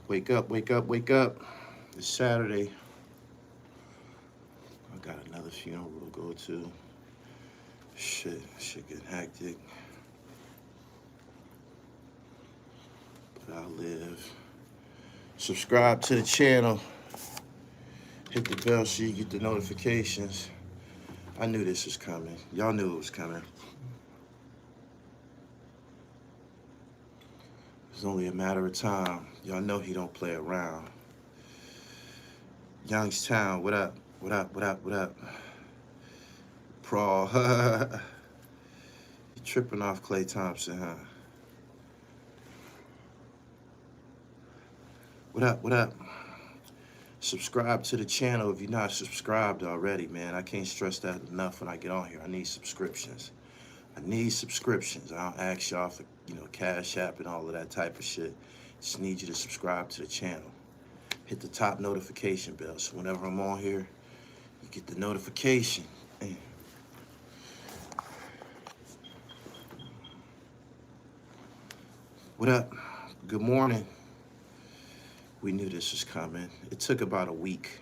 Wake up, wake up, wake up. It's Saturday. I got another funeral to go to. Shit getting hectic. But I'll live. Subscribe to the channel. Hit the bell so you get the notifications. I knew this was coming. Y'all knew it was coming. It's only a matter of time. Y'all know he don't play around. Youngstown, what up? What up, what up, what up? Praw, you tripping off Klay Thompson, huh? What up, what up? Subscribe to the channel if you're not subscribed already, man. I can't stress that enough when I get on here. I need subscriptions. I need subscriptions. I don't ask y'all for, Cash App and all of that type of shit. Just need you to subscribe to the channel. Hit the top notification bell so whenever I'm on here, you get the notification. Man. What up? Good morning. We knew this was coming. It took about a week.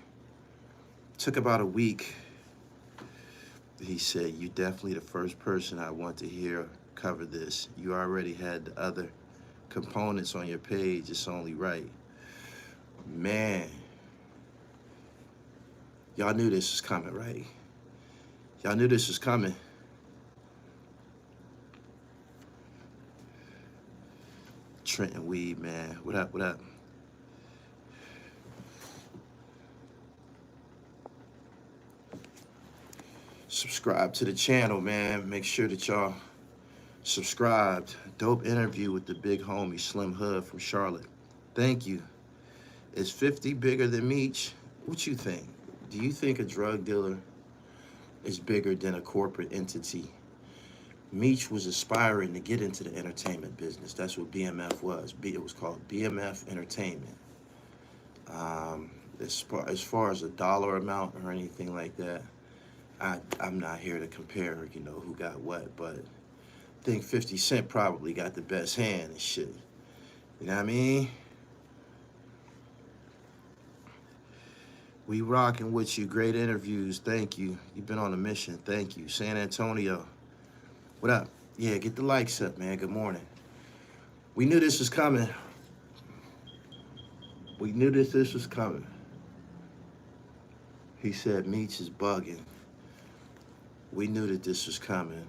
He said, "You definitely the first person I want to hear cover this. You already had the other components on your page. It's only right." Man. Y'all knew this was coming, right? Y'all knew this was coming. Trenton Weed, man. What up, what up? Subscribe to the channel, man. Make sure that y'all subscribed. Dope interview with the big homie Slim Hood from Charlotte. Thank you. Is 50 bigger than Meech? What you think? Do you think a drug dealer is bigger than a corporate entity? Meech was aspiring to get into the entertainment business. That's what BMF was. It was called BMF Entertainment. As far as a dollar amount or anything like that, I'm not here to compare, who got what, but I think 50 Cent probably got the best hand and shit. You know what I mean? We rocking with you. Great interviews. Thank you. You've been on a mission. Thank you. San Antonio. What up? Yeah, get the likes up, man. Good morning. We knew this was coming. We knew this was coming. He said Meech is bugging. We knew that this was coming.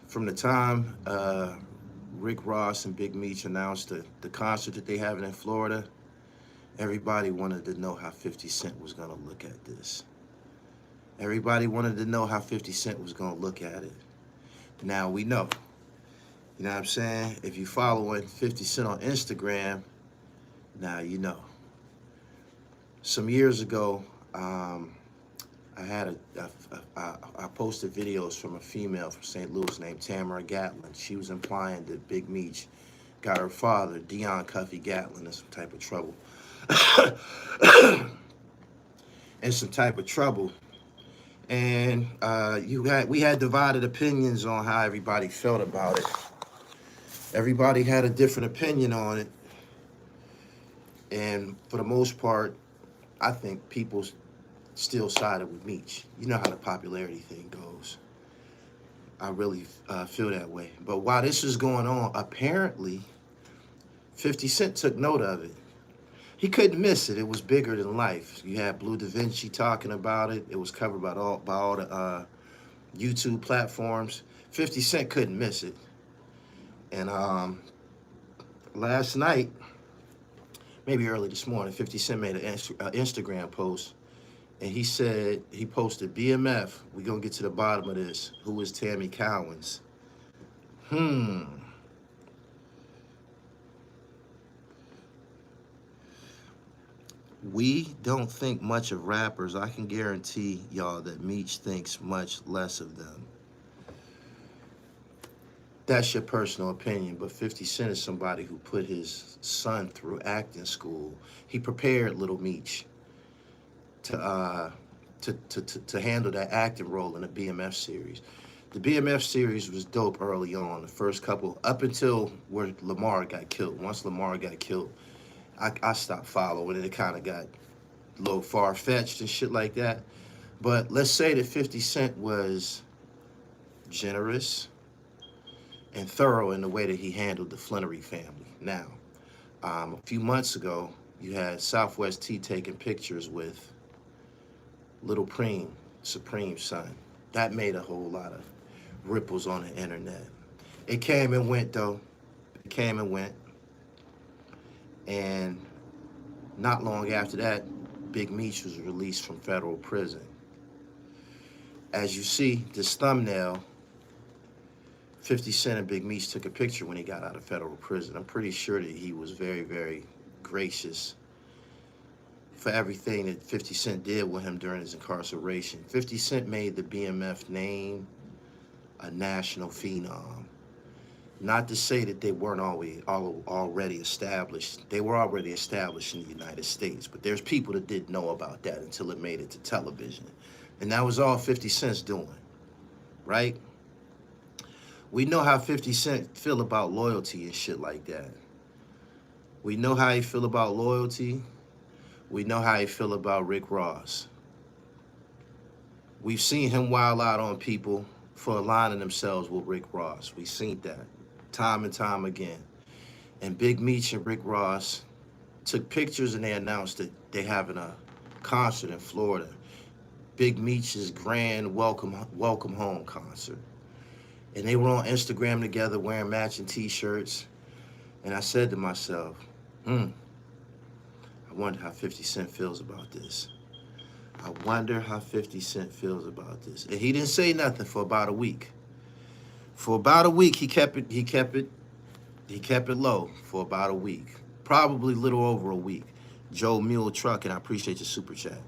From the time Rick Ross and Big Meech announced the concert that they having in Florida, everybody wanted to know how 50 Cent was gonna look at this. Everybody wanted to know how 50 Cent was gonna look at it. Now we know. You know what I'm saying? If you following 50 Cent on Instagram, now you know. Some years ago, I posted videos from a female from St. Louis named Tammy Gatlin. She was implying that Big Meech got her father, Dion Cuffy Gatlin, in some type of trouble. And we had divided opinions on how everybody felt about it. Everybody had a different opinion on it. And for the most part, I think people still sided with Meech. You know how the popularity thing goes. I really feel that way. But while this is going on, apparently 50 Cent took note of it. He couldn't miss it. It was bigger than life. You had Blue Da Vinci talking about it. It was covered by all the YouTube platforms. 50 Cent couldn't miss it. And last night, maybe early this morning, 50 Cent made an Instagram post. And he said, he posted, BMF, we gonna get to the bottom of this. Who is Tammy Cowens? We don't think much of rappers. I can guarantee y'all that Meech thinks much less of them. That's your personal opinion, but 50 Cent is somebody who put his son through acting school. He prepared little Meech to handle that acting role in the BMF series. The BMF series was dope early on, the first couple, up until where Lamar got killed. Once Lamar got killed, I stopped following it. It kind of got a little far-fetched and shit like that. But let's say that 50 Cent was generous and thorough in the way that he handled the Flannery family. Now, a few months ago, you had Southwest T taking pictures with Little Preem, Supreme's son. That made a whole lot of ripples on the internet. It came and went, though. It came and went. And not long after that, Big Meech was released from federal prison. As you see, this thumbnail, 50 Cent and Big Meech took a picture when he got out of federal prison. I'm pretty sure that he was very, very gracious for everything that 50 Cent did with him during his incarceration. 50 Cent made the BMF name a national phenom. Not to say that they weren't already established. They were already established in the United States, but there's people that didn't know about that until it made it to television. And that was all 50 Cent's doing, right? We know how 50 Cent feel about loyalty and shit like that. We know how he feel about loyalty. We know how he feel about Rick Ross. We've seen him wild out on people for aligning themselves with Rick Ross. We've seen that time and time again. And Big Meech and Rick Ross took pictures and they announced that they're having a concert in Florida. Big Meech's grand welcome home concert. And they were on Instagram together wearing matching t-shirts. And I said to myself, I wonder how 50 Cent feels about this. I wonder how 50 Cent feels about this. And he didn't say nothing for about a week. For about a week, he kept it low for about a week. Probably a little over a week. Joe Mule Truck, and I appreciate your super chat.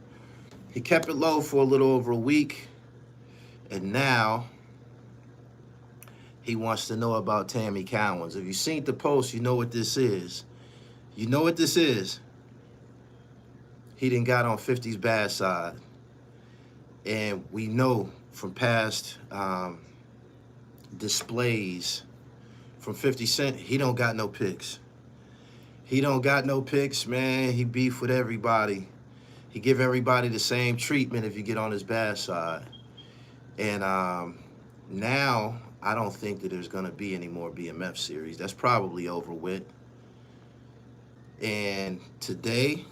He kept it low for a little over a week. And now he wants to know about Tammy Cowens. If you've seen the post, you know what this is. You know what this is. He done got on 50's bad side. And we know from past displays from 50 Cent, he don't got no picks. He don't got no picks, man. He beef with everybody. He give everybody the same treatment if you get on his bad side. And now I don't think that there's gonna be any more BMF series. That's probably over with. And today,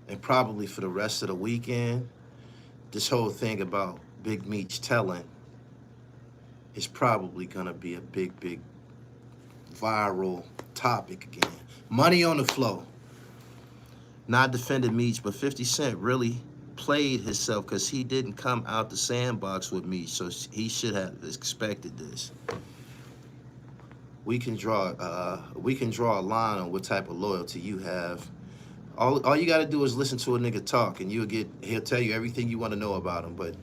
and probably for the rest of the weekend, this whole thing about Big Meech telling is probably gonna be a big, big viral topic again. Money on the flow. Not defending Meech, but 50 Cent really played himself because he didn't come out the sandbox with Meech, so he should have expected this. We can draw a line on what type of loyalty you have. All you got to do is listen to a nigga talk, and he'll tell you everything you want to know about him. But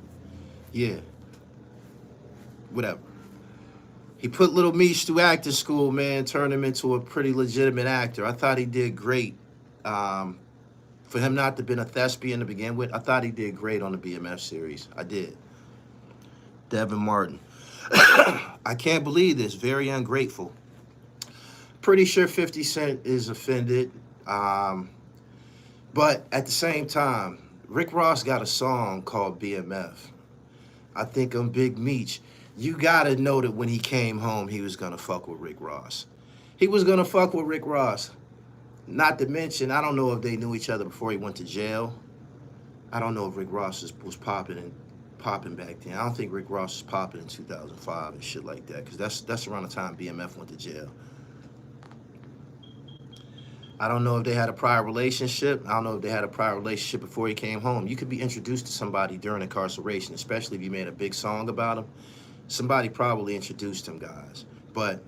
yeah, whatever. He put Little Meech through acting school, man, turned him into a pretty legitimate actor. I thought he did great. For him not to have been a thespian to begin with, I thought he did great on the BMF series. I did. Devin Martin. I can't believe this. Very ungrateful. Pretty sure 50 Cent is offended. But at the same time, Rick Ross got a song called BMF. I think on Big Meech, you gotta know that when he came home, he was gonna fuck with Rick Ross. He was gonna fuck with Rick Ross. Not to mention, I don't know if they knew each other before he went to jail. I don't know if Rick Ross was popping back then. I don't think Rick Ross was popping in 2005 and shit like that, because that's around the time BMF went to jail. I don't know if they had a prior relationship. I don't know if they had a prior relationship before he came home. You could be introduced to somebody during incarceration, especially if you made a big song about him. Somebody probably introduced him, guys. But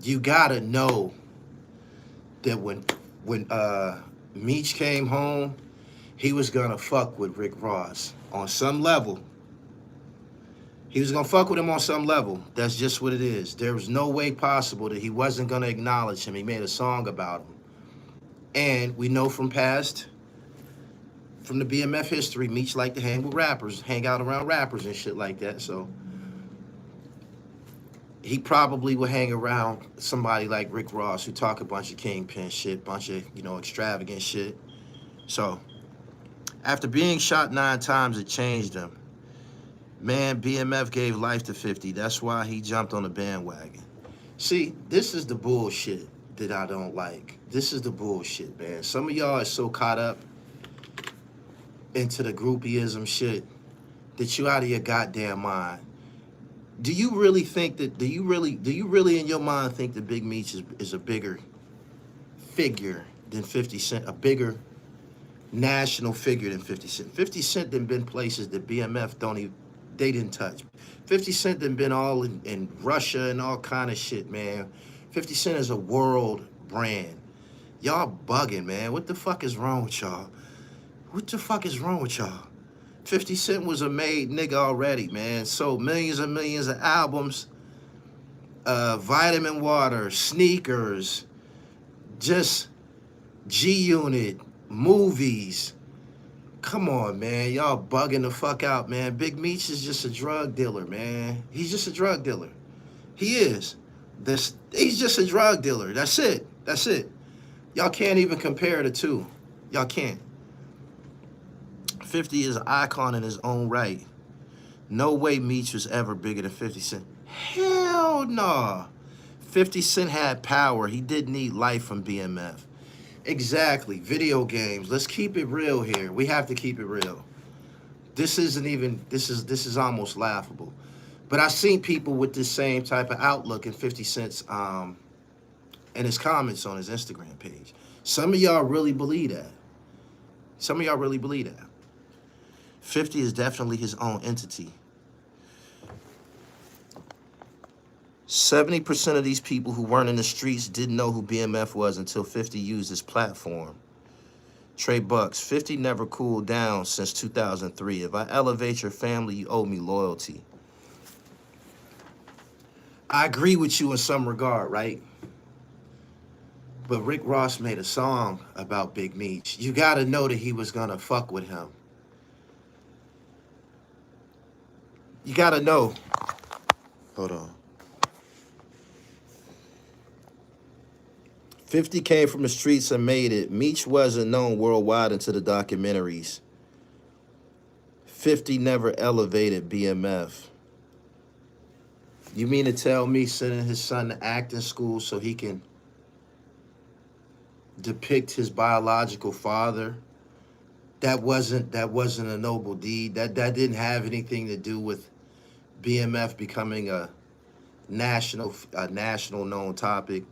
you gotta know that when Meech came home, he was gonna fuck with Rick Ross on some level. He was gonna fuck with him on some level. That's just what it is. There was no way possible that he wasn't gonna acknowledge him. He made a song about him. And we know from the BMF history, Meech liked to hang out around rappers and shit like that. So he probably would hang around somebody like Rick Ross who talk a bunch of kingpin shit, bunch of, you know, extravagant shit. So after being shot 9 times, it changed him. Man, BMF gave life to 50. That's why he jumped on the bandwagon. See, this is the bullshit that I don't like. This is the bullshit, man. Some of y'all are so caught up into the groupieism shit that you out of your goddamn mind. Do you really think that, do you really in your mind think that Big Meech is a bigger figure than 50 Cent, a bigger national figure than 50 Cent? 50 Cent done been places that BMF don't even, they didn't touch. 50 Cent done been all in Russia and all kind of shit, man. 50 Cent is a world brand. Y'all bugging, man. What the fuck is wrong with y'all? What the fuck is wrong with y'all? 50 Cent was a made nigga already, man. Sold millions and millions of albums, vitamin water, sneakers, just G-Unit, movies. Come on, man. Y'all bugging the fuck out, man. Big Meech is just a drug dealer, man. He's just a drug dealer. He is. He's just a drug dealer. That's it. That's it. Y'all can't even compare the two. Y'all can't. 50 is an icon in his own right. No way Meech was ever bigger than 50 Cent. Hell no. 50 Cent had power. He didn't need life from BMF. Exactly. Video games. Let's keep it real here. We have to keep it real. This isn't even, this is almost laughable. But I've seen people with this same type of outlook in 50 Cent's and his comments on his Instagram page. Some of y'all really believe that. Some of y'all really believe that. 50 is definitely his own entity. 70% of these people who weren't in the streets didn't know who BMF was until 50 used his platform. Trey Bucks, 50 never cooled down since 2003. If I elevate your family, you owe me loyalty. I agree with you in some regard, right? But Rick Ross made a song about Big Meech. You gotta know that he was gonna fuck with him. You gotta know. Hold on. 50 came from the streets and made it. Meech wasn't known worldwide until the documentaries. 50 never elevated BMF. You mean to tell me sending his son to acting school so he can depict his biological father? That wasn't a noble deed. That didn't have anything to do with BMF becoming a national known topic.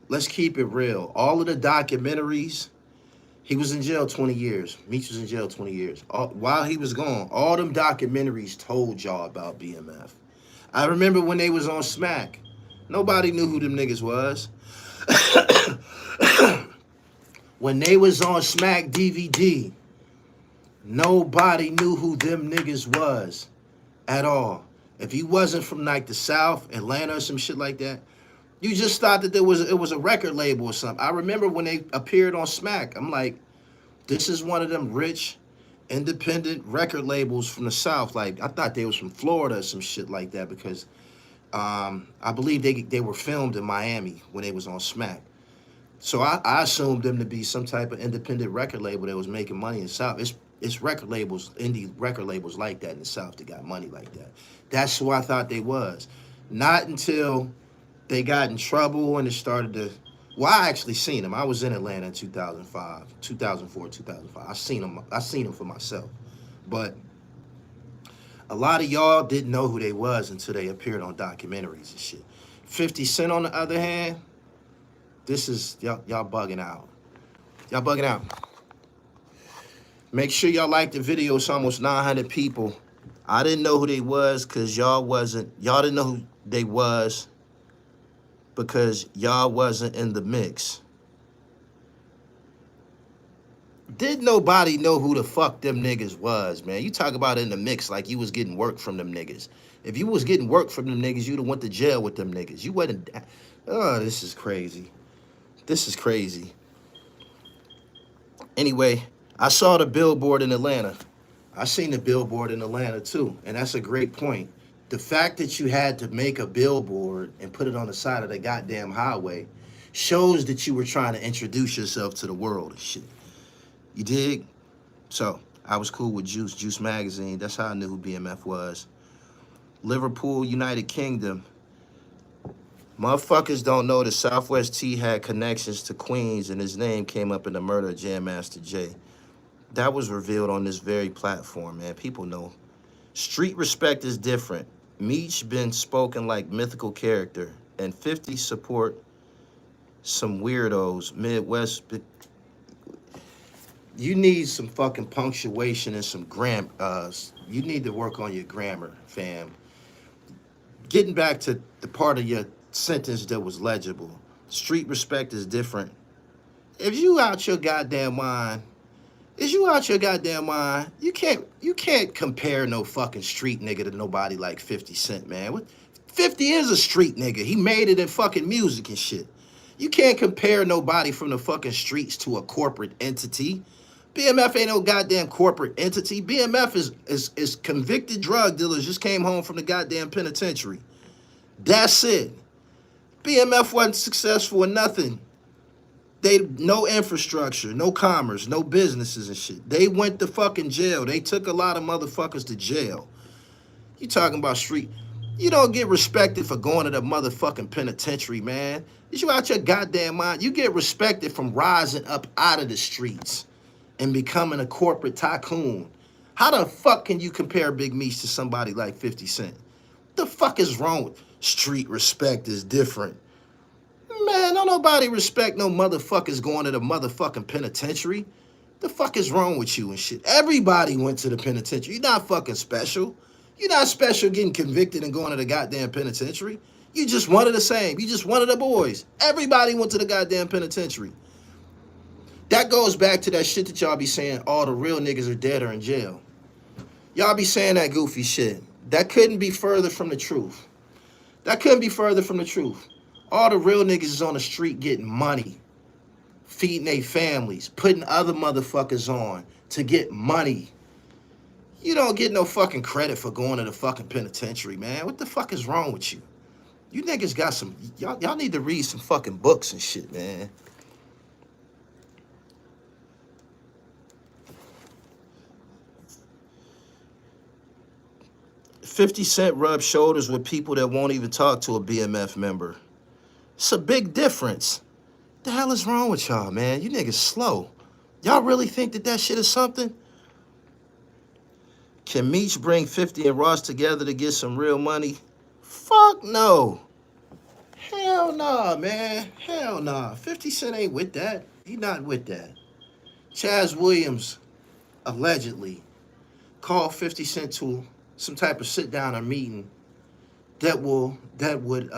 Let's keep it real. All of the documentaries, he was in jail 20 years. Meech was in jail 20 years. While he was gone, all them documentaries told y'all about BMF. I remember when they was on Smack. Nobody knew who them niggas was. When they was on Smack DVD, nobody knew who them niggas was at all. If you wasn't from like the South, Atlanta or some shit like that, you just thought that it was a record label or something. I remember when they appeared on Smack, I'm like, this is one of them rich, independent record labels from the South. Like, I thought they was from Florida or some shit like that because I believe they were filmed in Miami when they was on Smack. So I assumed them to be some type of independent record label that was making money in the South. It's record labels, indie record labels like that in the South that got money like that. That's who I thought they was. Not until they got in trouble and it started to, well, I actually seen them. I was in Atlanta in 2004, 2005. I seen them for myself. But a lot of y'all didn't know who they was until they appeared on documentaries and shit. 50 Cent, on the other hand, this is, y'all bugging out. Y'all bugging out. Make sure y'all like the video. It's almost 900 people. I didn't know who they was because y'all didn't know who they was because y'all wasn't in the mix. Did nobody know who the fuck them niggas was, man? You talk about in the mix like you was getting work from them niggas. If you was getting work from them niggas, you'd have went to jail with them niggas. You wasn't. Oh, this is crazy. This is crazy. Anyway, I saw the billboard in Atlanta. I seen the billboard in Atlanta too, and that's a great point. The fact that you had to make a billboard and put it on the side of the goddamn highway shows that you were trying to introduce yourself to the world and shit. You dig? So I was cool with Juice Magazine. That's how I knew who BMF was. Liverpool, United Kingdom. Motherfuckers don't know that Southwest T had connections to Queens and his name came up in the murder of Jam Master Jay. That was revealed on this very platform, man. People know. Street respect is different. Meech been spoken like mythical character, and 50 support some weirdos. Midwest, you need some fucking punctuation and some you need to work on your grammar, fam. Getting back to the part of your sentence that was legible. Street respect is different. If you out your goddamn mind, you can't compare no fucking street nigga to nobody like 50 Cent, man. 50 is a street nigga. He made it in fucking music and shit. You can't compare nobody from the fucking streets to a corporate entity. BMF ain't no goddamn corporate entity. BMF is convicted drug dealers just came home from the goddamn penitentiary. That's it. BMF wasn't successful in nothing. They no infrastructure, no commerce, no businesses and shit. They went to fucking jail. They took a lot of motherfuckers to jail. You talking about street? You don't get respected for going to the motherfucking penitentiary, man. Is you out your goddamn mind? You get respected from rising up out of the streets and becoming a corporate tycoon. How the fuck can you compare Big Meech to somebody like 50 Cent? The fuck is wrong with street respect is different? Man, don't nobody respect no motherfuckers going to the motherfucking penitentiary. The fuck is wrong with you and shit? Everybody went to the penitentiary. You're not fucking special. You're not special getting convicted and going to the goddamn penitentiary. You just one of the same. You just one of the boys. Everybody went to the goddamn penitentiary. That goes back to that shit that y'all be saying all the real niggas are dead or in jail. Y'all be saying that goofy shit. That couldn't be further from the truth. That couldn't be further from the truth. All the real niggas is on the street getting money, feeding their families, putting other motherfuckers on to get money. You don't get no fucking credit for going to the fucking penitentiary, man. What the fuck is wrong with you? You niggas got some, y'all need to read some fucking books and shit, man. $50 Cent rubs shoulders with people that won't even talk to a BMF member. It's a big difference. The hell is wrong with y'all, man? You niggas slow. Y'all really think that shit is something? Can Meech bring 50 and Ross together to get some real money? Fuck no. Hell nah, man. Hell nah. 50 Cent ain't with that. He not with that. Chaz Williams allegedly called 50 Cent to some type of sit down or meeting that would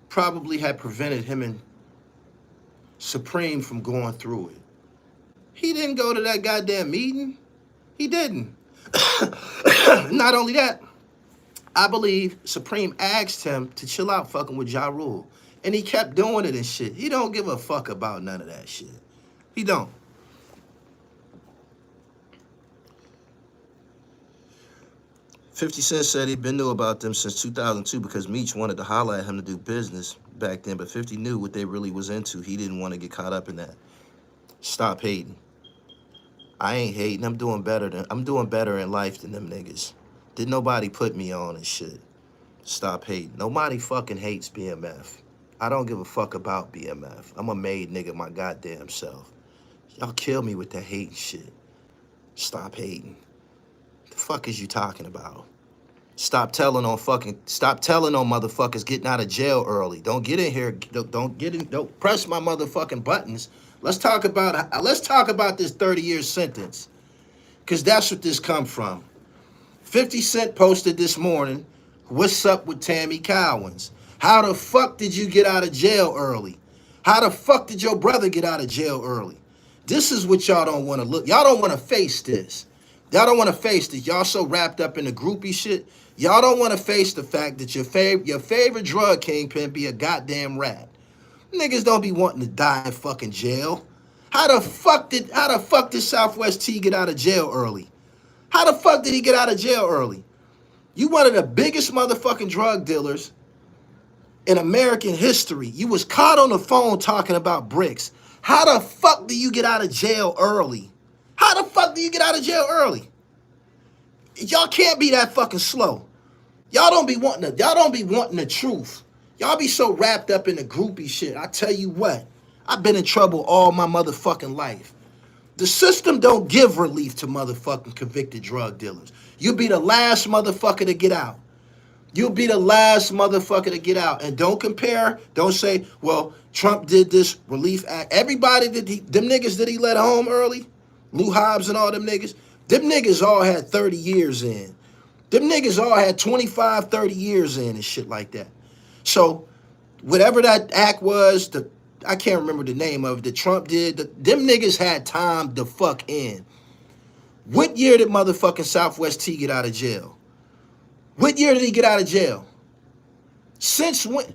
probably have prevented him and Supreme from going through it. He didn't go to that goddamn meeting. He didn't. Not only that, I believe Supreme asked him to chill out fucking with Ja Rule. And he kept doing it and shit. He don't give a fuck about none of that shit. He don't. $50 Cent said he'd been knew about them since 2002 because Meech wanted to holler at him to do business back then, but 50 knew what they really was into. He didn't want to get caught up in that. Stop hating. I ain't hating. I'm doing better in life than them niggas. Did nobody put me on and shit. Stop hating. Nobody fucking hates BMF. I don't give a fuck about BMF. I'm a made nigga my goddamn self. Y'all kill me with that hating shit. Stop hating. The fuck is you talking about? Stop telling on motherfuckers getting out of jail early. Don't get in here. Don't press my motherfucking buttons. Let's talk about this 30-year sentence. Cause that's what this come from. 50 Cent posted this morning, what's up with Tammy Cowens? How the fuck did you get out of jail early? How the fuck did your brother get out of jail early? This is what y'all don't want to look. Y'all don't want to face this. Y'all don't want to face this. Y'all so wrapped up in the groupie shit. Y'all don't want to face the fact that your favorite drug kingpin be a goddamn rat. Niggas don't be wanting to die in fucking jail. How the fuck did Southwest T get out of jail early? How the fuck did he get out of jail early? You one of the biggest motherfucking drug dealers in American history. You was caught on the phone talking about bricks. How the fuck do you get out of jail early? How the fuck do you get out of jail early? Y'all can't be that fucking slow. Y'all don't be wanting the truth. Y'all be so wrapped up in the groupie shit. I tell you what, I've been in trouble all my motherfucking life. The system don't give relief to motherfucking convicted drug dealers. You'll be the last motherfucker to get out. You'll be the last motherfucker to get out. And don't compare, don't say, well, Trump did this relief act. Everybody them niggas that he let home early, Lou Hobbs and all them niggas all had 30 years in. Them niggas all had 25, 30 years in and shit like that. So whatever that act was, I can't remember the name of it, that Trump did, them niggas had time to fuck in. What year did motherfucking Southwest T get out of jail? What year did he get out of jail? Since when?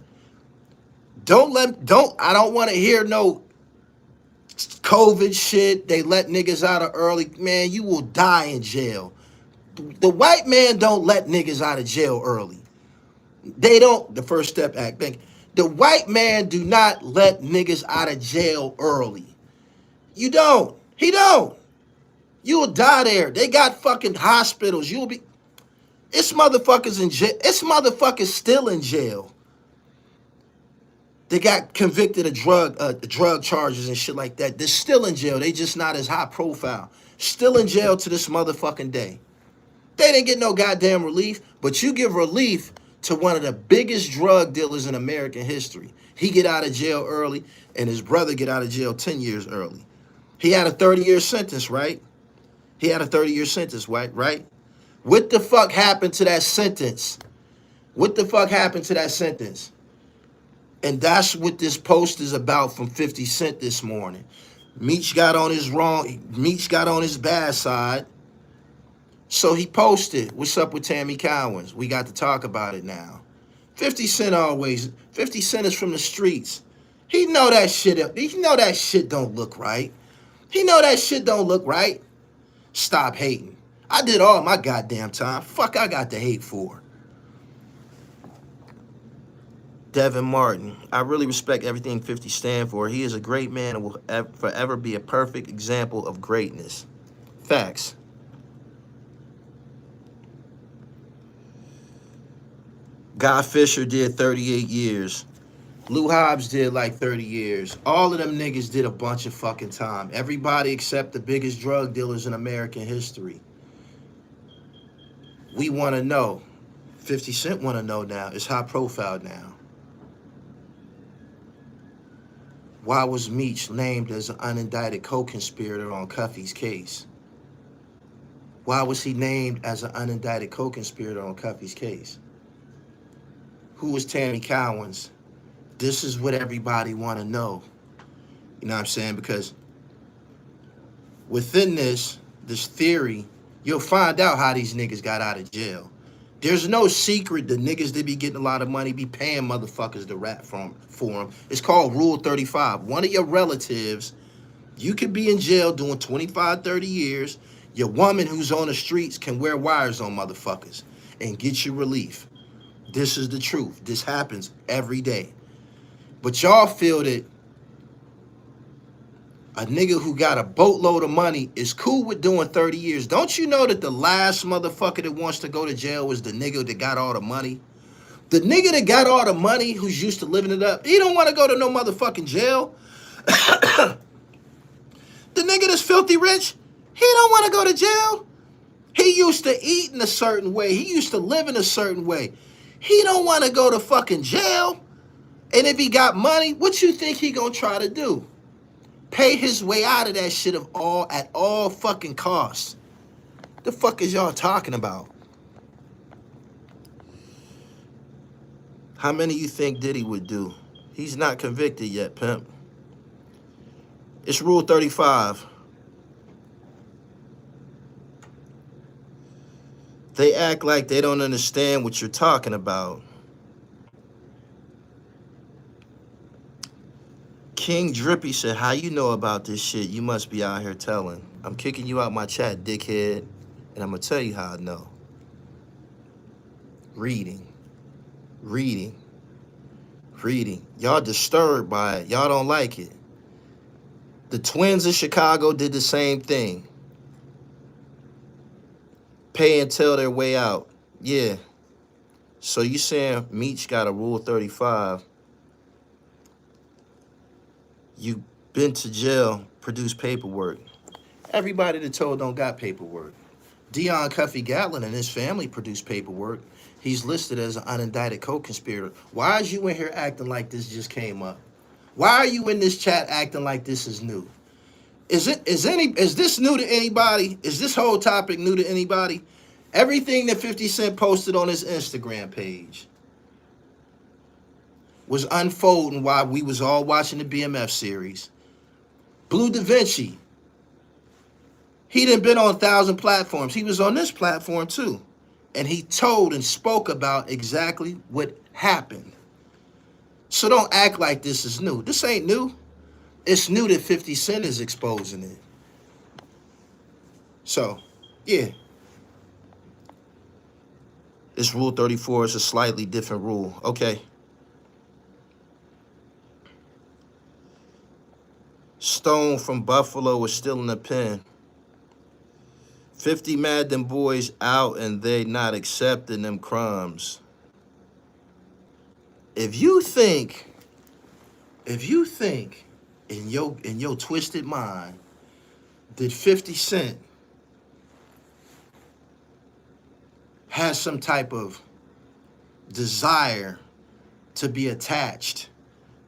I don't want to hear no COVID shit. They let niggas out of early. Man, you will die in jail. The white man don't let niggas out of jail early. They don't, the First Step Act. The white man do not let niggas out of jail early. You don't. He don't. You will die there. They got fucking hospitals. You'll be... It's motherfuckers in jail. It's motherfuckers still in jail. They got convicted of drug charges and shit like that. They're still in jail. They just not as high profile. Still in jail to this motherfucking day. They didn't get no goddamn relief, but you give relief to one of the biggest drug dealers in American history. He get out of jail early, and his brother get out of jail 10 years early. He had a 30-year sentence, right? He had a 30-year sentence, right? What the fuck happened to that sentence? What the fuck happened to that sentence? And that's what this post is about from 50 Cent this morning. Meech got on his bad side. So he posted, what's up with Tammy Cowens? We got to talk about it now. 50 Cent is from the streets. He know that shit don't look right. He know that shit don't look right. Stop hating. I did all my goddamn time. Fuck I got to hate for. Devin Martin. I really respect everything 50 stand for. He is a great man and will forever be a perfect example of greatness. Facts. Guy Fisher did 38 years. Lou Hobbs did like 30 years. All of them niggas did a bunch of fucking time. Everybody except the biggest drug dealers in American history. We want to know. 50 Cent want to know now. It's high profile now. Why was Meech named as an unindicted co-conspirator on Cuffy's case? Why was he named as an unindicted co-conspirator on Cuffy's case? Who was Tammy Cowens? This is what everybody want to know. You know what I'm saying? Because within this theory, you'll find out how these niggas got out of jail. There's no secret the niggas that be getting a lot of money be paying motherfuckers to rap for them. It's called Rule 35. One of your relatives, you could be in jail doing 25, 30 years. Your woman who's on the streets can wear wires on motherfuckers and get you relief. This is the truth. This happens every day. But y'all feel that a nigga who got a boatload of money is cool with doing 30 years. Don't you know that the last motherfucker that wants to go to jail was the nigga that got all the money? The nigga that got all the money who's used to living it up, he don't want to go to no motherfucking jail. The nigga that's filthy rich, he don't want to go to jail. He used to eat in a certain way. He used to live in a certain way. He don't want to go to fucking jail. And if he got money, what you think he gonna try to do? Pay his way out of that shit at all fucking costs. The fuck is y'all talking about? How many you think Diddy would do? He's not convicted yet, pimp. It's Rule 35. They act like they don't understand what you're talking about. King Drippy said, how you know about this shit? You must be out here telling. I'm kicking you out my chat, dickhead. And I'm going to tell you how I know. reading, reading, reading. Y'all disturbed by it. Y'all don't like it. The twins in Chicago did the same thing. Pay and tell their way out. Yeah. So you saying Meech got a Rule 35. You been to jail, produced paperwork. Everybody that told don't got paperwork. Dion Cuffy Gatlin and his family produced paperwork. He's listed as an unindicted co-conspirator. Why is you in here acting like this just came up? Why are you in this chat acting like this is new? Is this new to anybody? Is this whole topic new to anybody? Everything that 50 Cent posted on his Instagram page was unfolding while we was all watching the BMF series. Blue Da Vinci, he done been on 1,000 platforms. He was on this platform too. And he told and spoke about exactly what happened. So don't act like this is new. This ain't new. It's new that 50 Cent is exposing it. So, yeah. This Rule 34 is a slightly different rule. Okay. Stone from Buffalo is still in the pen. 50 mad them boys out and they not accepting them crumbs. If you think in your twisted mind that 50 Cent has some type of desire to be attached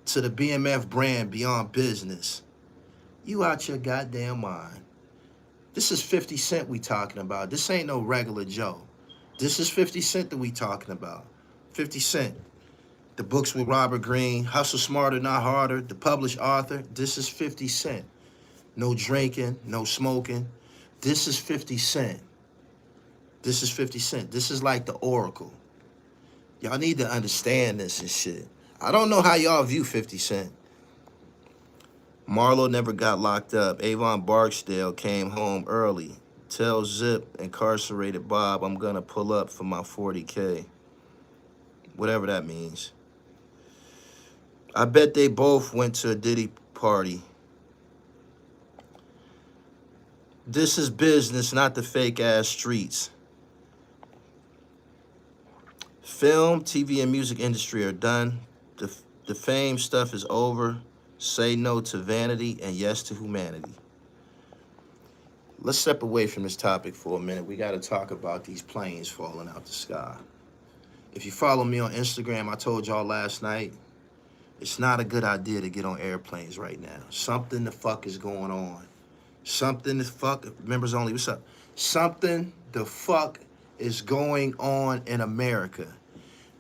to the BMF brand beyond business, you out your goddamn mind. This is 50 Cent we talking about. This ain't no regular Joe. This is 50 Cent that we talking about. 50 Cent. The books with Robert Greene, Hustle Smarter, Not Harder, the published author. This is 50 Cent. No drinking, no smoking. This is 50 Cent. This is 50 Cent. This is like the Oracle. Y'all need to understand this and shit. I don't know how y'all view 50 Cent. Marlo never got locked up. Avon Barksdale came home early. Tell Zip, incarcerated Bob, I'm gonna pull up for my 40K. Whatever that means. I bet they both went to a Diddy party. This is business, not the fake ass streets. Film, TV, and music industry are done. The fame stuff is over. Say no to vanity and yes to humanity. Let's step away from this topic for a minute. We got to talk about these planes falling out the sky. If you follow me on Instagram, I told y'all last night, it's not a good idea to get on airplanes right now. Something the fuck is going on. Something the fuck, members only, what's up? Something the fuck is going on in America.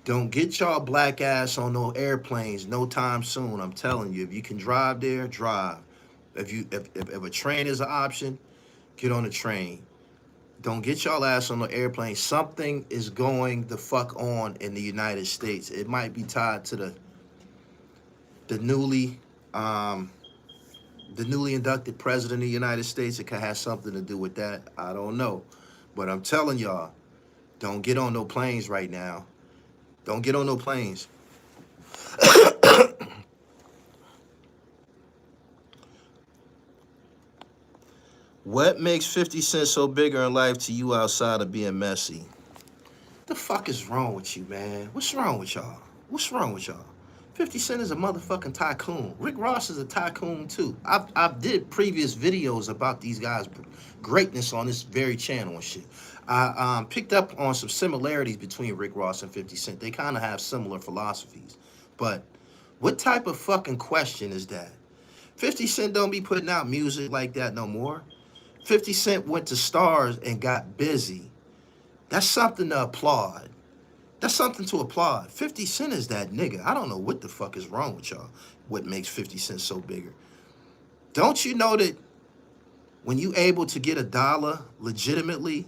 Don't get y'all black ass on no airplanes no time soon. I'm telling you, if you can drive there, drive. If a train is an option, get on a train. Don't get y'all ass on the airplane. Something is going the fuck on in the United States. It might be tied to the newly inducted president of the United States. It could have something to do with that. I don't know. But I'm telling y'all, don't get on no planes right now. Don't get on no planes. What makes 50 Cent so bigger in life to you outside of being messy? The fuck is wrong with you, man? What's wrong with y'all? What's wrong with y'all? 50 Cent is a motherfucking tycoon. Rick Ross is a tycoon too. I did previous videos about these guys' greatness on this very channel and shit. I picked up on some similarities between Rick Ross and 50 Cent. They kind of have similar philosophies. But what type of fucking question is that? 50 Cent don't be putting out music like that no more. 50 Cent went to Stars and got busy. That's something to applaud. That's something to applaud. 50 Cent is that nigga. I don't know what the fuck is wrong with y'all. What makes 50 Cent so bigger? Don't you know that when you able to get $1 legitimately,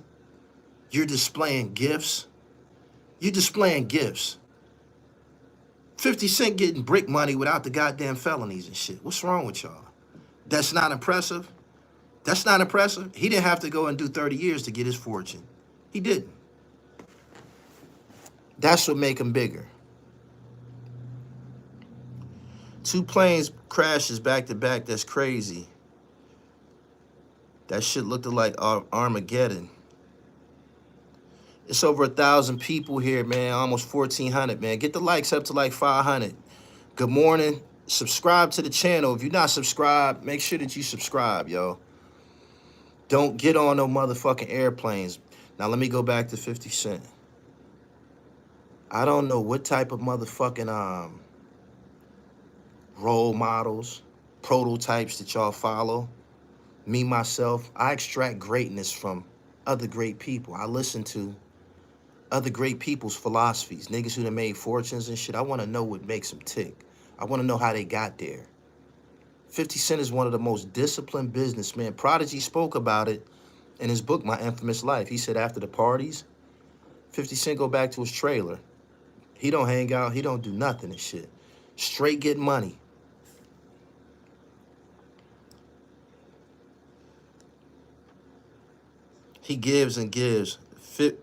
you're displaying gifts? You're displaying gifts. 50 Cent getting brick money without the goddamn felonies and shit. What's wrong with y'all? That's not impressive? That's not impressive? He didn't have to go and do 30 years to get his fortune. He didn't. That's what make them bigger. 2 planes crashes back to back. That's crazy. That shit looked like Armageddon. It's over 1,000 people here, man. Almost 1,400, man. Get the likes up to like 500. Good morning. Subscribe to the channel. If you're not subscribed, make sure that you subscribe, yo. Don't get on no motherfucking airplanes. Now, let me go back to 50 Cent. I don't know what type of motherfucking role models, prototypes that y'all follow. Me, myself, I extract greatness from other great people. I listen to other great people's philosophies. Niggas who done made fortunes and shit. I want to know what makes them tick. I want to know how they got there. 50 Cent is one of the most disciplined businessmen. Prodigy spoke about it in his book, My Infamous Life. He said after the parties, 50 Cent go back to his trailer. He don't hang out. He don't do nothing and shit. Straight get money. He gives and gives.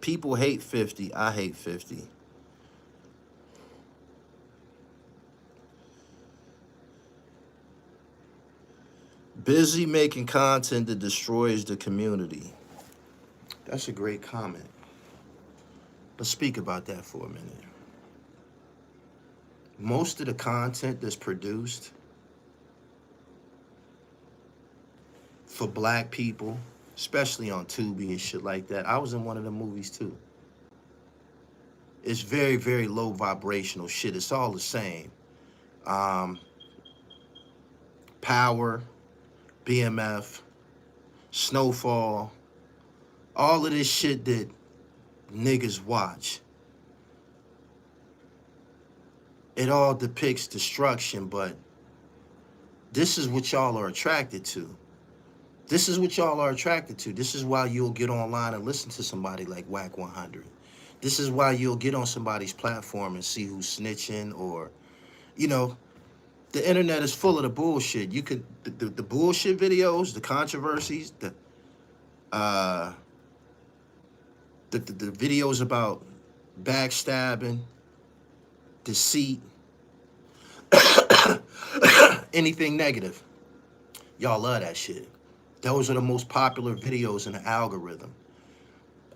People hate 50. I hate 50. Busy making content that destroys the community. That's a great comment. Let's speak about that for a minute. Most of the content that's produced for black people, especially on Tubi and shit like that. I was in one of the movies too. It's very, very low vibrational shit. It's all the same. Power, BMF, Snowfall, all of this shit that niggas watch. It all depicts destruction, but this is what y'all are attracted to. This is what y'all are attracted to. This is why you'll get online and listen to somebody like Whack 100. This is why you'll get on somebody's platform and see who's snitching or, you know, the internet is full of the bullshit. You could, the bullshit videos, the controversies, the videos about backstabbing, deceit, anything negative. Y'all love that shit. Those are the most popular videos in the algorithm.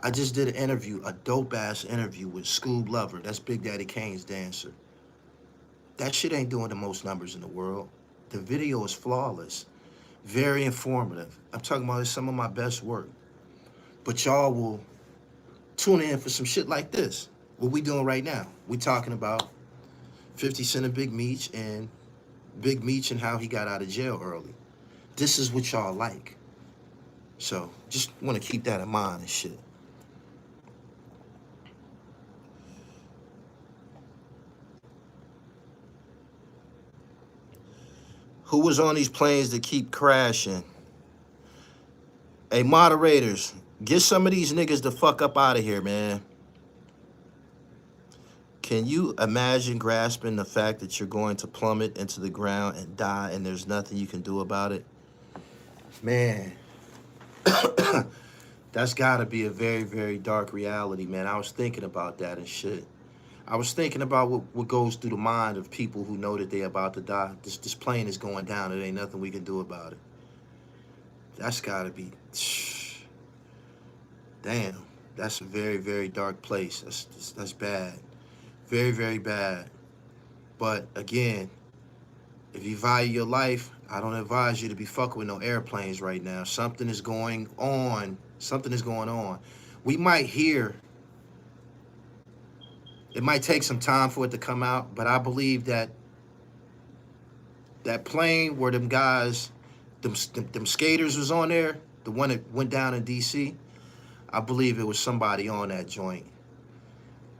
I just did an interview, a dope-ass interview with Scoob Lover. That's Big Daddy Kane's dancer. That shit ain't doing the most numbers in the world. The video is flawless. Very informative. I'm talking about some of my best work. But y'all will tune in for some shit like this. What we doing right now? We talking about 50 Cent and Big Meech and Big Meech and how he got out of jail early. This is what y'all like. So just want to keep that in mind and shit. Who was on these planes that keep crashing? Hey, moderators, get some of these niggas the fuck up out of here, man. Can you imagine grasping the fact that you're going to plummet into the ground and die and there's nothing you can do about it? Man, that's gotta be a very, very dark reality, man. I was thinking about that and shit. I was thinking about what goes through the mind of people who know that they're about to die. This plane is going down. There ain't nothing we can do about it. That's gotta be, damn. That's a very, very dark place. That's bad. Very, very bad. But again, if you value your life, I don't advise you to be fucking with no airplanes right now. Something is going on. Something is going on. We might hear, it might take some time for it to come out, but I believe that that plane where them guys, them skaters was on there, the one that went down in DC, I believe it was somebody on that joint.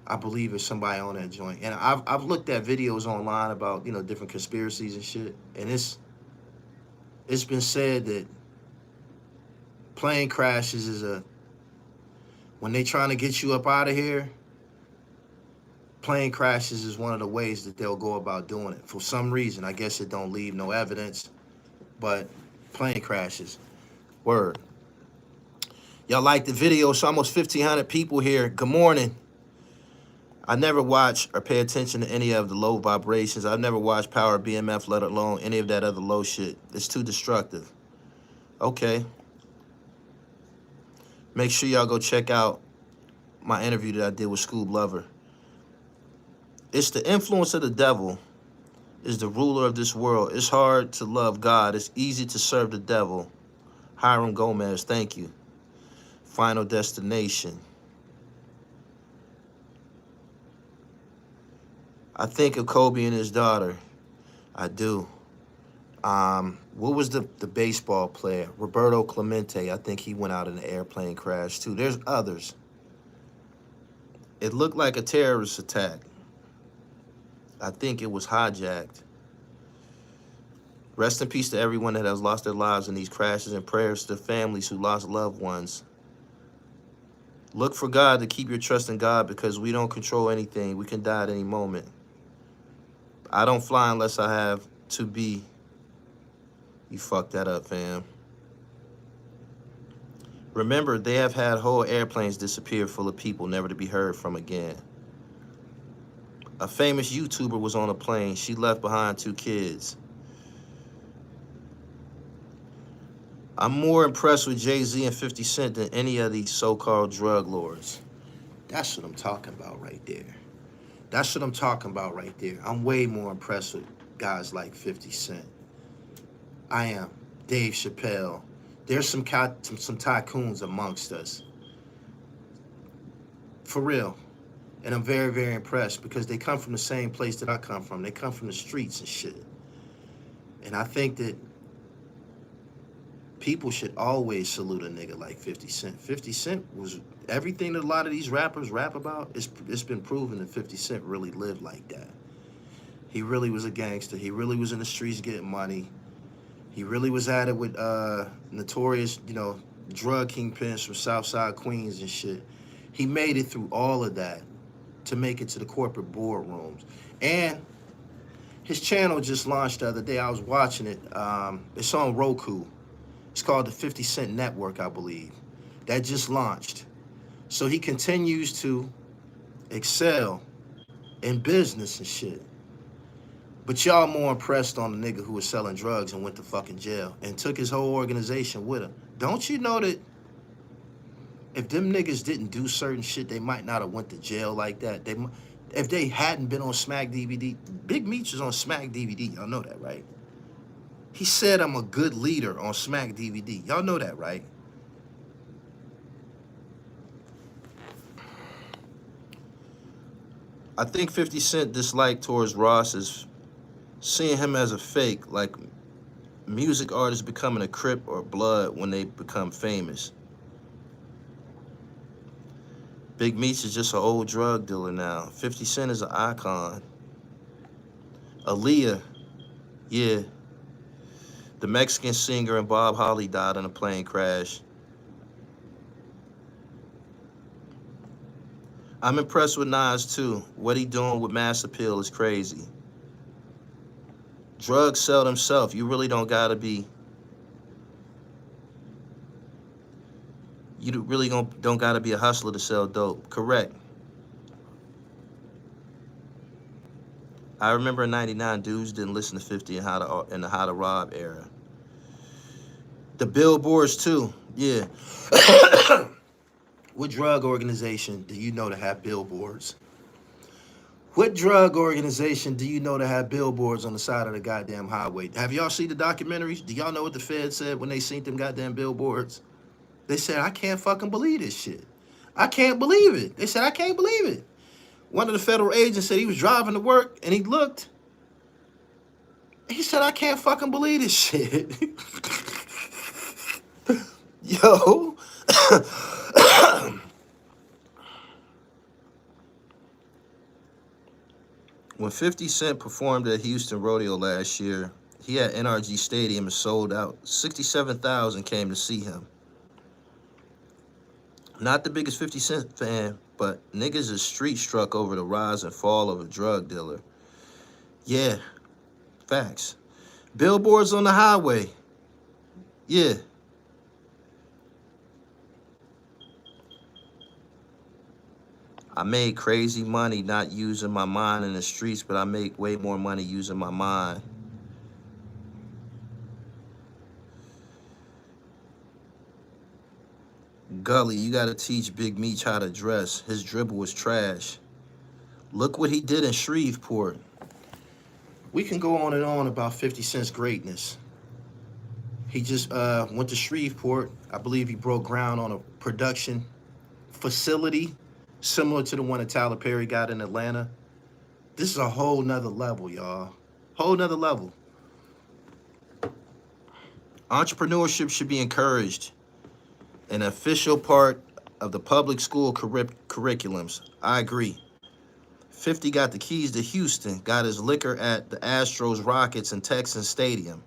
I believe it's somebody on that joint. And I've looked at videos online about, you know, different conspiracies and shit. And it's been said that plane crashes is when they trying to get you up out of here, plane crashes is one of the ways that they'll go about doing it. For some reason, I guess it don't leave no evidence, but plane crashes. Word. Y'all like the video? So almost 1,500 people here. Good morning. I never watch or pay attention to any of the low vibrations. I've never watched Power BMF, let alone any of that other low shit. It's too destructive. Okay. Make sure y'all go check out my interview that I did with Scoob Lover. It's the influence of the devil is the ruler of this world. It's hard to love God. It's easy to serve the devil. Hiram Gomez, thank you. Final Destination. I think of Kobe and his daughter. I do. What was the baseball player? Roberto Clemente. I think he went out in an airplane crash too. There's others. It looked like a terrorist attack. I think it was hijacked. Rest in peace to everyone that has lost their lives in these crashes, and prayers to families who lost loved ones. Look for God to keep your trust in God, because we don't control anything. We can die at any moment. I don't fly unless I have to be. You fucked that up, fam. Remember, they have had whole airplanes disappear full of people never to be heard from again. A famous YouTuber was on a plane. She left behind 2 kids. I'm more impressed with Jay-Z and 50 Cent than any of these so-called drug lords. That's what I'm talking about right there. That's what I'm talking about right there. I'm way more impressed with guys like 50 Cent. I am. Dave Chappelle. There's some tycoons amongst us. For real. And I'm very, very impressed because they come from the same place that I come from. They come from the streets and shit. And I think that people should always salute a nigga like 50 Cent. 50 Cent was everything that a lot of these rappers rap about. It's been proven that 50 Cent really lived like that. He really was a gangster. He really was in the streets getting money. He really was at it with notorious, drug kingpins from Southside Queens and shit. He made it through all of that to make it to the corporate boardrooms. And his channel just launched the other day. I was watching it. It's on Roku. It's called the 50 Cent Network, I believe. That just launched. So he continues to excel in business and shit. But y'all more impressed on the nigga who was selling drugs and went to fucking jail and took his whole organization with him. Don't you know that if them niggas didn't do certain shit, they might not have went to jail like that? If they hadn't been on Smack DVD, Big Meech is on Smack DVD. Y'all know that, right? He said I'm a good leader on Smack DVD. Y'all know that, right? I think 50 Cent dislike towards Ross is seeing him as a fake, like music artists becoming a Crip or Blood when they become famous. Big Meech is just an old drug dealer now. 50 Cent is an icon. Aaliyah, yeah. The Mexican singer and Bob Holly died in a plane crash. I'm impressed with Nas too. What he doing with mass appeal is crazy. Drugs sell themselves. You really don't gotta be. You really don't gotta be a hustler to sell dope. Correct. I remember in '99, dudes didn't listen to 50 in the How to Rob era. The billboards too, yeah. What drug organization do you know to have billboards? What drug organization do you know to have billboards on the side of the goddamn highway? Have y'all seen the documentaries? Do y'all know what the Fed said when they seen them goddamn billboards? They said, I can't fucking believe this shit. I can't believe it. They said, I can't believe it. One of the federal agents said he was driving to work and he looked. He said, I can't fucking believe this shit. Yo. When 50 Cent performed at Houston Rodeo last year, he had NRG Stadium and sold out. 67,000 came to see him. Not the biggest 50 Cent fan, but niggas is street struck over the rise and fall of a drug dealer. Yeah, facts. Billboards on the highway. Yeah. I made crazy money not using my mind in the streets, but I make way more money using my mind. Gully, you gotta teach Big Meech how to dress. His dribble was trash. Look what he did in Shreveport. We can go on and on about 50 Cent's greatness. He just went to Shreveport. I believe he broke ground on a production facility similar to the one that Tyler Perry got in Atlanta. This is a whole nother level, y'all. Whole nother level. Entrepreneurship should be encouraged, an official part of the public school curriculums. I agree. 50 got the keys to Houston, got his liquor at the Astros, Rockets, and Texans Stadium.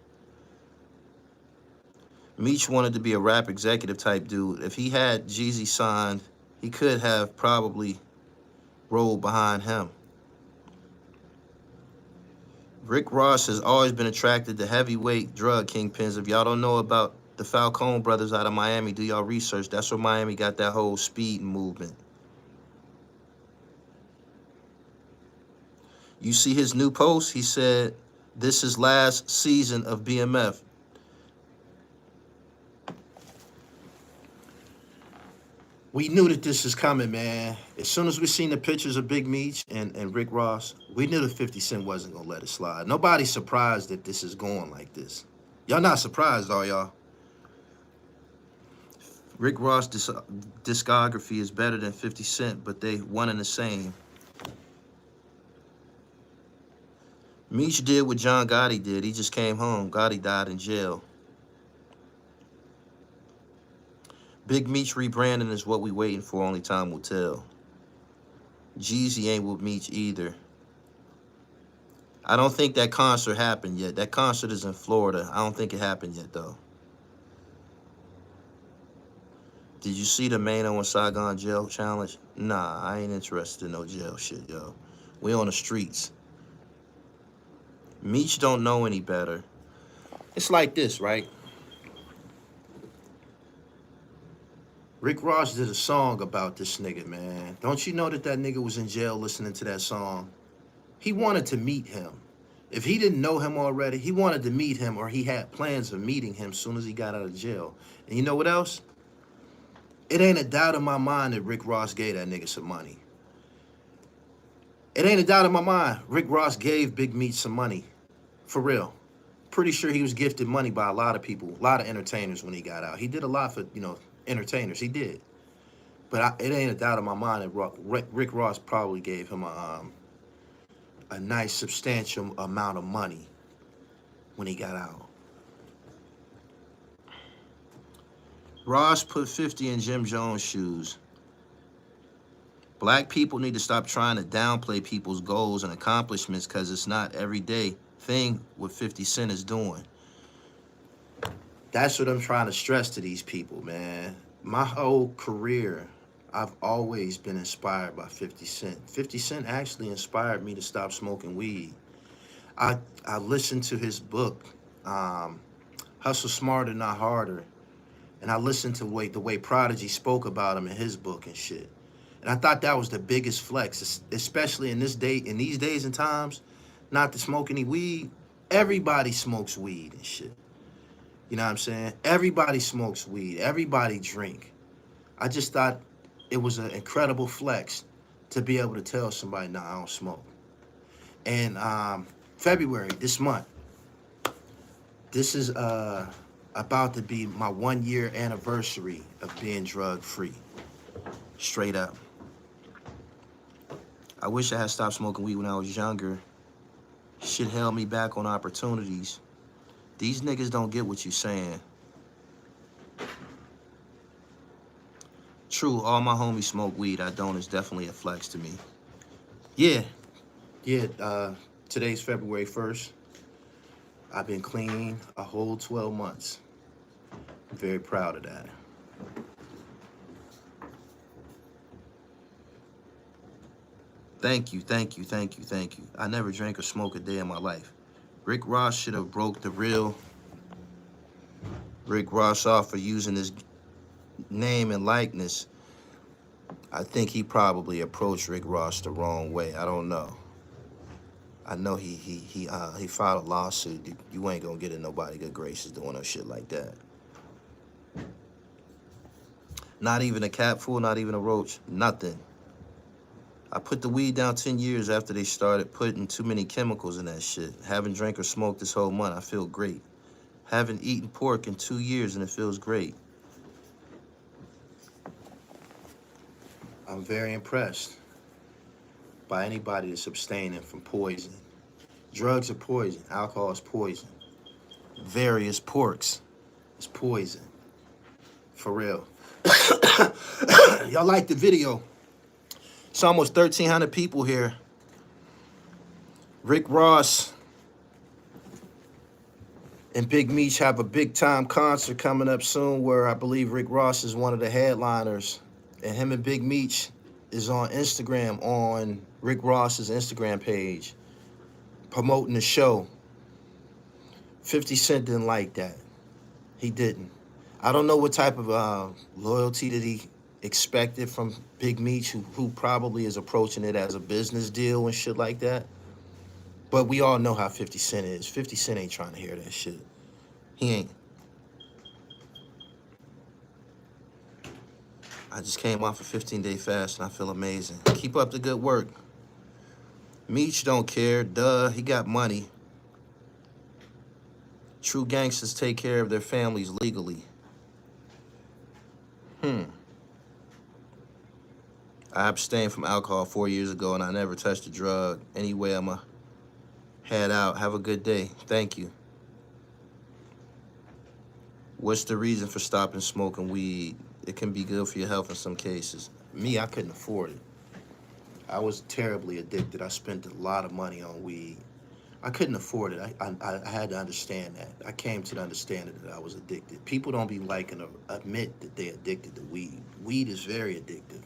Meech wanted to be a rap executive type dude. If he had Jeezy signed, he could have probably rolled behind him. Rick Ross has always been attracted to heavyweight drug kingpins. If y'all don't know about the Falcone brothers out of Miami, do y'all research. That's where Miami got that whole speed movement. You see his new post? He said, "This is last season of BMF." We knew that this was coming, man. As soon as we seen the pictures of Big Meech and Rick Ross, we knew that 50 Cent wasn't going to let it slide. Nobody's surprised that this is going like this. Y'all not surprised, are y'all? Rick Ross' discography is better than 50 Cent, but they one and the same. Meech did what John Gotti did. He just came home. Gotti died in jail. Big Meech rebranding is what we waiting for. Only time will tell. Jeezy ain't with Meech either. I don't think that concert happened yet. That concert is in Florida. I don't think it happened yet, though. Did you see the Mano and Saigon jail challenge? Nah, I ain't interested in no jail shit, yo. We on the streets. Meech don't know any better. It's like this, right? Rick Ross did a song about this nigga, man. Don't you know that that nigga was in jail listening to that song? He wanted to meet him. If he didn't know him already, he wanted to meet him, or he had plans of meeting him as soon as he got out of jail. And you know what else? It ain't a doubt in my mind that Rick Ross gave that nigga some money. It ain't a doubt in my mind. Rick Ross gave Big Meech some money. For real. Pretty sure he was gifted money by a lot of people, a lot of entertainers when he got out. He did a lot for, entertainers. He did. But it ain't a doubt in my mind that Rick Ross probably gave him a nice, substantial amount of money when he got out. Ross put 50 in Jim Jones' shoes. Black people need to stop trying to downplay people's goals and accomplishments because it's not everyday thing what 50 Cent is doing. That's what I'm trying to stress to these people, man. My whole career, I've always been inspired by 50 Cent. 50 Cent actually inspired me to stop smoking weed. I listened to his book, Hustle Smarter, Not Harder, and I listened to the way Prodigy spoke about him in his book and shit. And I thought that was the biggest flex, especially in these days and times, not to smoke any weed. Everybody smokes weed and shit. You know what I'm saying? Everybody smokes weed. Everybody drink. I just thought it was an incredible flex to be able to tell somebody, nah, I don't smoke. And February, this month, this is about to be my 1 year anniversary of being drug-free. Straight up. I wish I had stopped smoking weed when I was younger. Shit held me back on opportunities. These niggas don't get what you saying. True, all my homies smoke weed. I don't. It's definitely a flex to me. Yeah. Today's February 1st. I've been clean a whole 12 months. I'm very proud of that. Thank you. I never drank or smoked a day in my life. Rick Ross should have broke the real Rick Ross off for using his name and likeness. I think he probably approached Rick Ross the wrong way. I don't know. I know he filed a lawsuit. You ain't gonna get in nobody good graces doing no shit like that. Not even a capful, not even a roach, nothing. I put the weed down 10 years after they started putting too many chemicals in that shit. Haven't drank or smoked this whole month. I feel great. Haven't eaten pork in 2 years and it feels great. I'm very impressed by anybody that's abstaining from poison. Drugs are poison. Alcohol is poison. Various porks. It's poison. For real. Y'all like the video? It's almost 1,300 people here. Rick Ross and Big Meech have a big time concert coming up soon where I believe Rick Ross is one of the headliners. And him and Big Meech is on Instagram, on Rick Ross's Instagram page, promoting the show. 50 Cent didn't like that. He didn't. I don't know what type of loyalty that he expected from Big Meech, who probably is approaching it as a business deal and shit like that. But we all know how 50 Cent is. 50 Cent ain't trying to hear that shit. He ain't. I just came off a 15-day fast and I feel amazing. Keep up the good work. Meech don't care. Duh, he got money. True gangsters take care of their families legally. I abstained from alcohol 4 years ago and I never touched a drug. Anyway, I'ma head out. Have a good day. Thank you. What's the reason for stopping smoking weed? It can be good for your health in some cases. Me, I couldn't afford it. I was terribly addicted. I spent a lot of money on weed. I couldn't afford it. I had to understand that. I came to the understanding that I was addicted. People don't be liking to admit that they're addicted to weed. Weed is very addictive.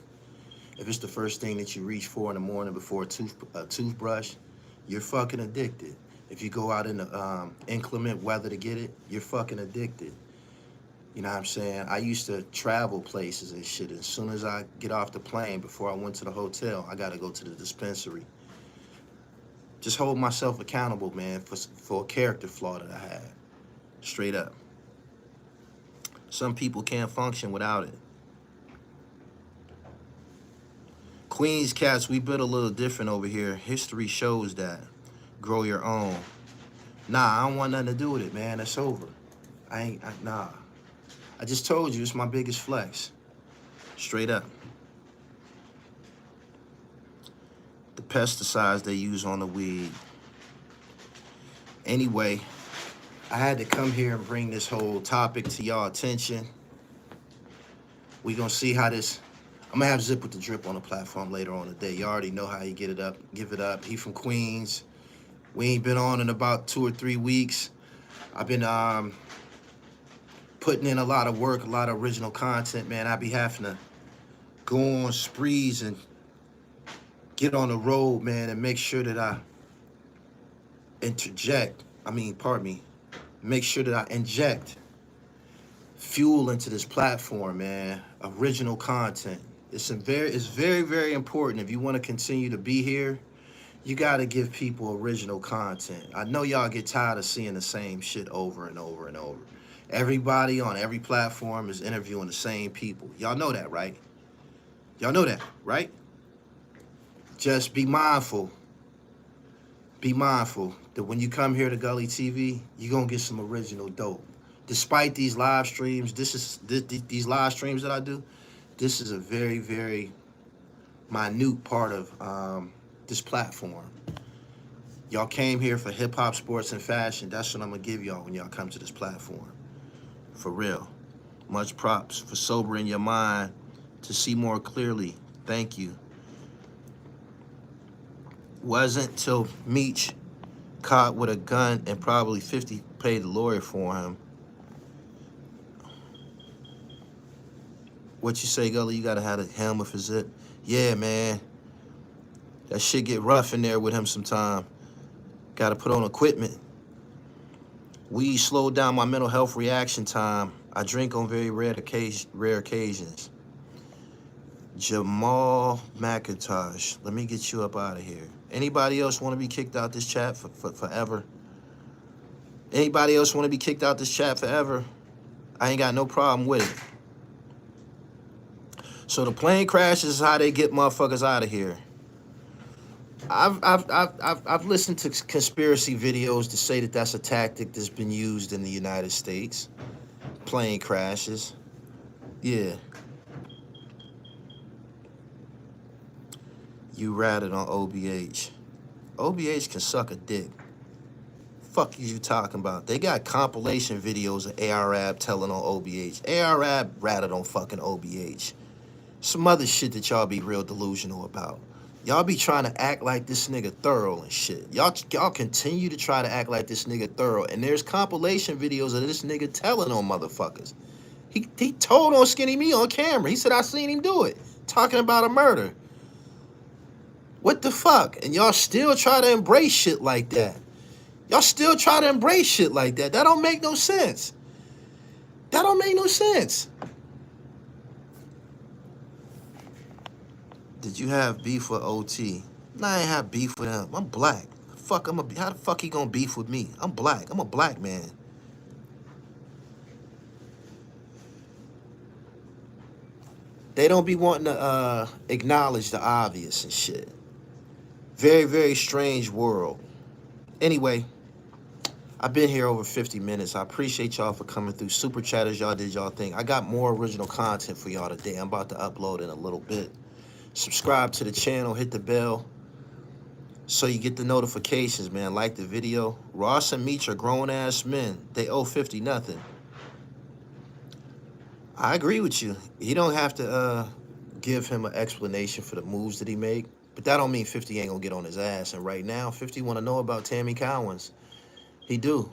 If it's the first thing that you reach for in the morning before a toothbrush, you're fucking addicted. If you go out in the inclement weather to get it, you're fucking addicted. You know what I'm saying? I used to travel places and shit. As soon as I get off the plane, before I went to the hotel, I got to go to the dispensary. Just hold myself accountable, man, for a character flaw that I had. Straight up. Some people can't function without it. Queens cats, we built a little different over here. History shows that. Grow your own. Nah, I don't want nothing to do with it, man. That's over. Nah. I just told you, it's my biggest flex. Straight up. The pesticides they use on the weed. Anyway, I had to come here and bring this whole topic to y'all attention. We gonna see how this... I'm gonna have Zip with the Drip on the platform later on today. You already know how he get it up, give it up. He from Queens. We ain't been on in about 2 or 3 weeks. I've been putting in a lot of work, a lot of original content, man. I be having to go on sprees and get on the road, man, and make sure that I make sure that I inject fuel into this platform, man. Original content. It's very, very important. If you want to continue to be here, you got to give people original content. I know y'all get tired of seeing the same shit over and over and over. Everybody on every platform is interviewing the same people. Y'all know that, right? Y'all know that, right? Just be mindful. Be mindful that when you come here to Gully TV, you're going to get some original dope. Despite these live streams, these live streams that I do, this is a very, very minute part of this platform. Y'all came here for hip-hop, sports, and fashion. That's what I'm going to give y'all when y'all come to this platform. for real. Much props for sobering your mind to see more clearly. Thank you. Wasn't till Meech caught with a gun and probably 50 paid the lawyer for him. What you say, Gully? You gotta have a helmet for Zip? Yeah, man. That shit get rough in there with him sometime. Gotta put on equipment. Weed slowed down my mental health reaction time. I drink on very rare occasions. Jamal McIntosh. Let me get you up out of here. Anybody else want to be kicked out this chat forever? Anybody else want to be kicked out this chat forever? I ain't got no problem with it. So the plane crashes is how they get motherfuckers out of here. I've listened to conspiracy videos to say that that's a tactic that's been used in the United States. Plane crashes. Yeah. You ratted on OBH. OBH can suck a dick. Fuck is you talking about? They got compilation videos of ARAB telling on OBH. ARAB ratted on fucking OBH. Some other shit that y'all be real delusional about. Y'all be trying to act like this nigga thorough and shit. Y'all continue to try to act like this nigga thorough. And there's compilation videos of this nigga telling on motherfuckers. He told on Skinny Me on camera. He said, I seen him do it. Talking about a murder. What the fuck? And y'all still try to embrace shit like that. Y'all still try to embrace shit like that. That don't make no sense. That don't make no sense. Did you have beef with OT? Nah, I ain't have beef with him. I'm black. How the fuck he gonna beef with me? I'm black. I'm a black man. They don't be wanting to acknowledge the obvious and shit. Very, very strange world. Anyway, I've been here over 50 minutes. I appreciate y'all for coming through. Super chatters, y'all did y'all thing. I got more original content for y'all today. I'm about to upload in a little bit. Subscribe to the channel, hit the bell so you get the notifications, man. Like the video. Ross and Meech are grown-ass men. They owe 50 nothing. I agree with you. He don't have to give him an explanation for the moves that he make. But that don't mean 50 ain't gonna get on his ass. And right now, 50 want to know about Tammy Cowens. He do.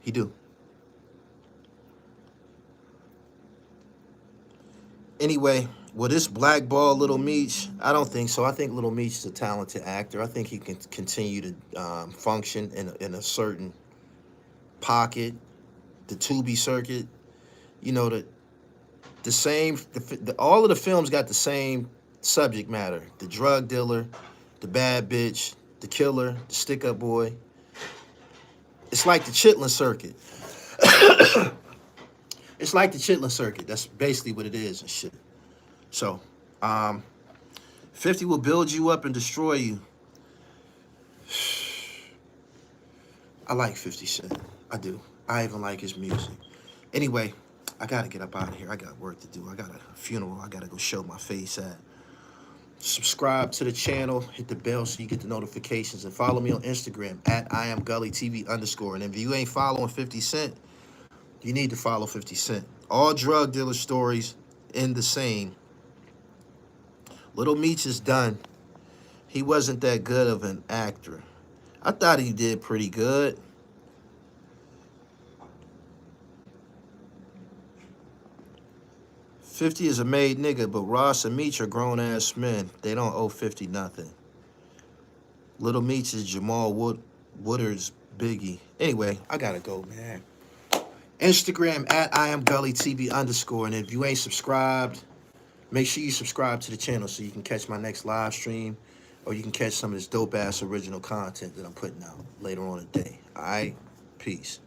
He do. Anyway, will this blackball Little Meech? I don't think so. I think Little Meech is a talented actor. I think he can continue to function in a certain pocket, the Tubi circuit. You know, all of the films got the same subject matter. The drug dealer, the bad bitch, the killer, the stick-up boy. It's like the Chitlin circuit. It's like the Chitlin circuit. That's basically what it is and shit. So, 50 will build you up and destroy you. I like 50 Cent. I do. I even like his music. Anyway, I gotta get up out of here. I got work to do. I got a funeral I gotta go show my face at. Subscribe to the channel, hit the bell so you get the notifications, and follow me on Instagram at IamGullyTV_. And if you ain't following 50 Cent, you need to follow 50 Cent. All drug dealer stories end the same. Little Meech is done. He wasn't that good of an actor. I thought he did pretty good. $50 is a made nigga, but Ross and Meech are grown-ass men. They don't owe 50 nothing. Little Meech is Jamal Woodard's Biggie. Anyway, I gotta go, man. Instagram at IamGullyTV_. And if you ain't subscribed, make sure you subscribe to the channel so you can catch my next live stream, or you can catch some of this dope-ass original content that I'm putting out later on today. All right? Peace.